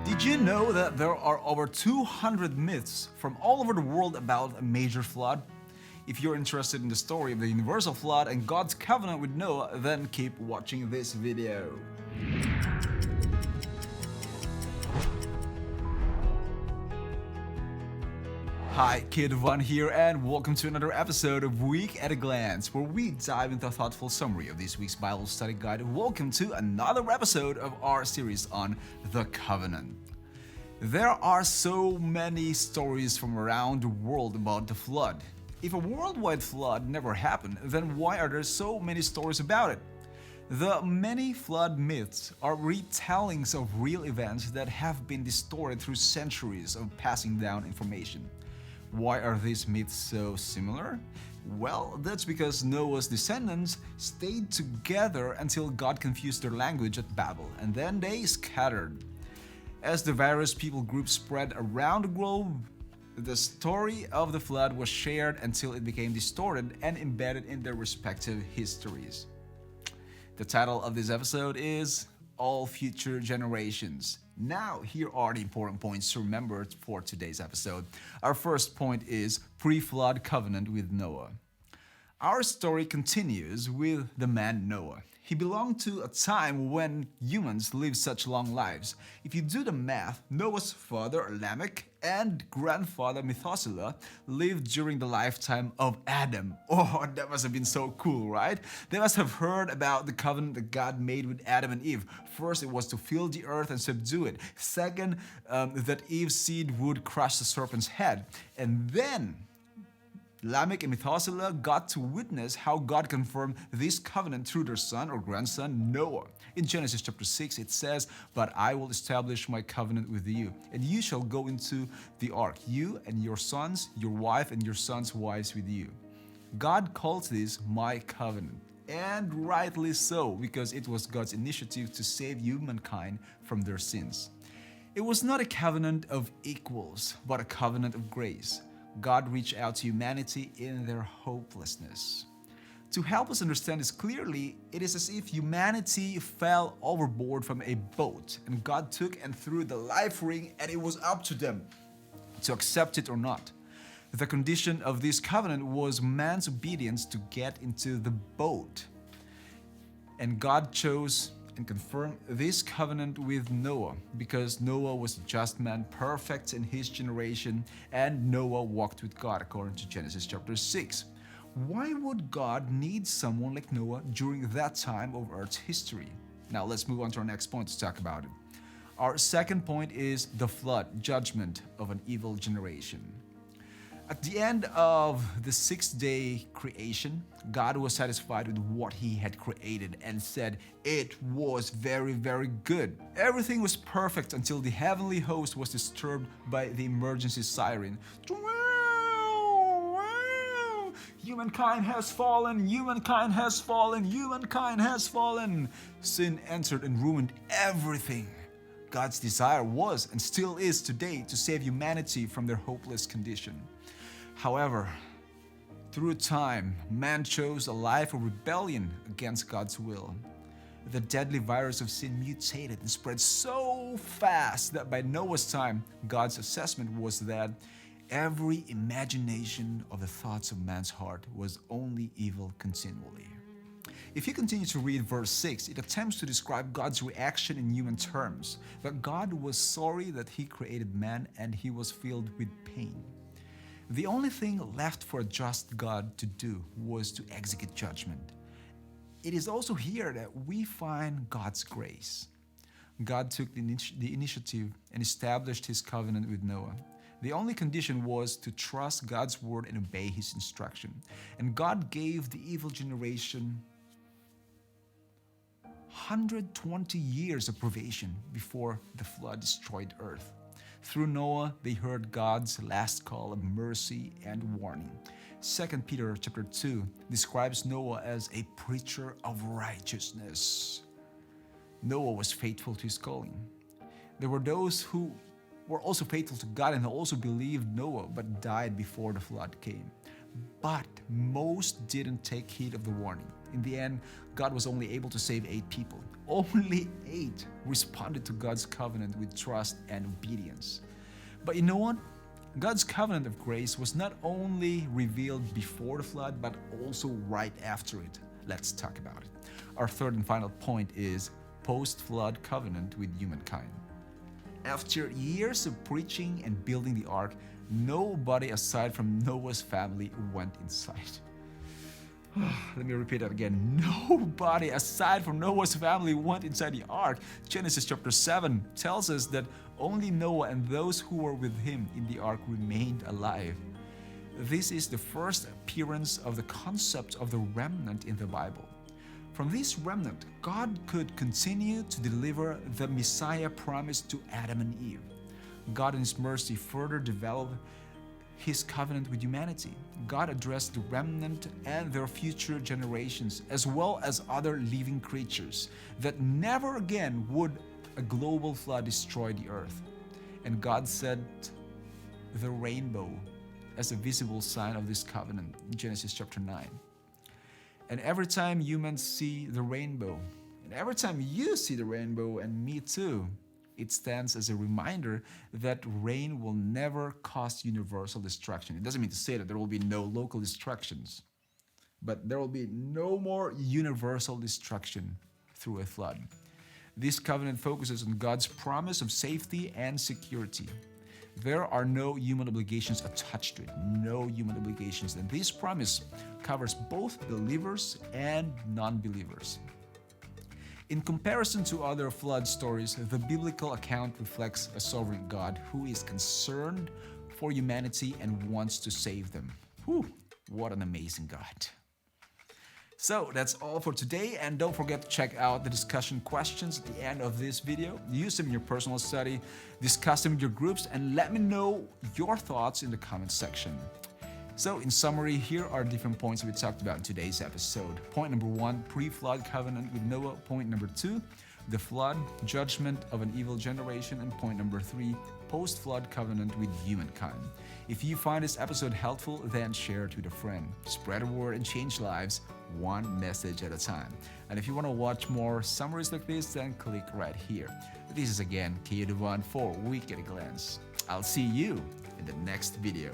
Did you know that there are over 200 myths from all over the world about a major flood? If you're interested in the story of the universal flood and God's covenant with Noah, then keep watching this video. Hi, Kid One here, and welcome to another episode of Week at a Glance, where we dive into a thoughtful summary of this week's Bible study guide. Welcome to another episode of our series on the Covenant. There are so many stories from around the world about the flood. If a worldwide flood never happened, then why are there so many stories about it? The many flood myths are retellings of real events that have been distorted through centuries of passing down information. Why are these myths so similar? Well, that's because Noah's descendants stayed together until God confused their language at Babel, and then they scattered. As the various people groups spread around the globe, the story of the flood was shared until it became distorted and embedded in their respective histories. The title of this episode is All Future Generations. Now, here are the important points to remember for today's episode. Our first point is pre-flood covenant with Noah. Our story continues with the man Noah. He belonged to a time when humans lived such long lives. If you do the math, Noah's father Lamech and grandfather Methuselah lived during the lifetime of Adam. Oh, that must have been so cool, right? They must have heard about the covenant that God made with Adam and Eve. First, it was to fill the earth and subdue it. Second, that Eve's seed would crush the serpent's head. And then Lamech and Methuselah got to witness how God confirmed this covenant through their son or grandson Noah. In Genesis chapter 6 it says, "But I will establish my covenant with you, and you shall go into the ark, you and your sons, your wife and your sons' wives with you." God calls this my covenant, and rightly so, because it was God's initiative to save humankind from their sins. It was not a covenant of equals, but a covenant of grace. God reached out to humanity in their hopelessness. To help us understand this clearly, it is as if humanity fell overboard from a boat and God took and threw the life ring, and it was up to them to accept it or not. The condition of this covenant was man's obedience to get into the boat. And God chose and confirmed this covenant with Noah because Noah was a just man, perfect in his generation, and Noah walked with God according to Genesis chapter 6. Why would God need someone like Noah during that time of Earth's history? Now let's move on to our next point to talk about it. Our second point is the flood, judgment of an evil generation. At the end of the sixth-day creation, God was satisfied with what He had created and said it was very, very good. Everything was perfect until the heavenly host was disturbed by the emergency siren. Humankind has fallen, humankind has fallen, humankind has fallen. Sin entered and ruined everything. God's desire was and still is today to save humanity from their hopeless condition. However, through time, man chose a life of rebellion against God's will. The deadly virus of sin mutated and spread so fast that by Noah's time, God's assessment was that every imagination of the thoughts of man's heart was only evil continually. If you continue to read verse 6, it attempts to describe God's reaction in human terms, that God was sorry that He created man and He was filled with pain. The only thing left for a just God to do was to execute judgment. It is also here that we find God's grace. God took the initiative and established His covenant with Noah. The only condition was to trust God's word and obey His instruction. And God gave the evil generation 120 years of probation before the flood destroyed earth. Through Noah, they heard God's last call of mercy and warning. 2 Peter chapter 2 describes Noah as a preacher of righteousness. Noah was faithful to his calling. There were those who were also faithful to God and who also believed Noah but died before the flood came. but most didn't take heed of the warning. In the end, God was only able to save 8 people. Only 8 responded to God's covenant with trust and obedience. But you know what? God's covenant of grace was not only revealed before the flood, but also right after it. Let's talk about it. Our third and final point is post-flood covenant with humankind. After years of preaching and building the ark, nobody aside from Noah's family went inside. Let me repeat that again. Nobody aside from Noah's family went inside the ark. Genesis chapter 7 tells us that only Noah and those who were with him in the ark remained alive. This is the first appearance of the concept of the remnant in the Bible. From this remnant, God could continue to deliver the Messiah promised to Adam and Eve. God in His mercy further developed His covenant with humanity. God addressed the remnant and their future generations, as well as other living creatures, that never again would a global flood destroy the earth. And God set the rainbow as a visible sign of this covenant in Genesis chapter 9. And every time humans see the rainbow, and every time you see the rainbow, and me too, it stands as a reminder that rain will never cause universal destruction. It doesn't mean to say that there will be no local destructions, but there will be no more universal destruction through a flood. This covenant focuses on God's promise of safety and security. There are no human obligations attached to it, no human obligations. And this promise covers both believers and non-believers. In comparison to other flood stories, the biblical account reflects a sovereign God who is concerned for humanity and wants to save them. Whew, what an amazing God. So that's all for today, and don't forget to check out the discussion questions at the end of this video. Use them in your personal study, discuss them in your groups, and let me know your thoughts in the comments section. So in summary, here are different points we talked about in today's episode. Point number 1, pre-flood covenant with Noah. Point number 2, the flood, judgment of an evil generation. And point number 3, post-flood covenant with humankind. If you find this episode helpful, then share it with a friend. Spread the word and change lives one message at a time. And if you want to watch more summaries like this, then click right here. This is again Keo Duvan for Week at a Glance. I'll see you in the next video.